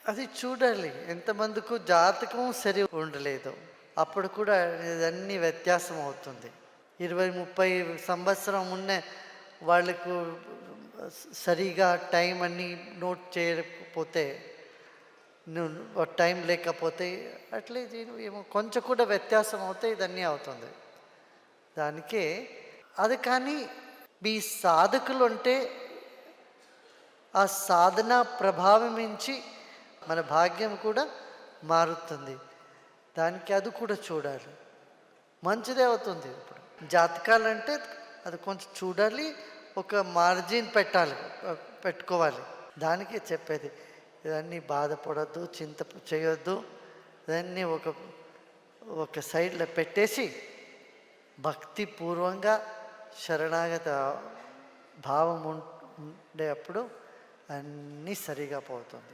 అది చూడాలి. ఎంతమందికి జాతకం సరి ఉండలేదు. అప్పుడు కూడా ఇదన్నీ వ్యత్యాసం అవుతుంది. 20, 30 సంవత్సరం మున్నే వాళ్ళకు సరిగా టైం అన్నీ నోట్ చేయకపోతే, టైం లేకపోతే అట్లే ఏమో కొంచెం కూడా వ్యత్యాసం అవుతే ఇదన్నీ అవుతుంది. దానికే అది కానీ మీ సాధకులు అంటే ఆ సాధన ప్రభావించి మన భాగ్యం కూడా మారుతుంది. దానికి అది కూడా చూడాలి. మంచిదే అవుతుంది. ఇప్పుడు జాతకాలంటే అది కొంచెం చూడాలి. ఒక మార్జిన్ పెట్టాలి, పెట్టుకోవాలి. దానికి చెప్పేది ఇవన్నీ బాధపడద్దు, చింత చేయొద్దు. ఇవన్నీ ఒక ఒక సైడ్లో పెట్టేసి భక్తిపూర్వంగా శరణాగత భావం ఉండే అప్పుడు అన్నీ సరిగా పోతుంది.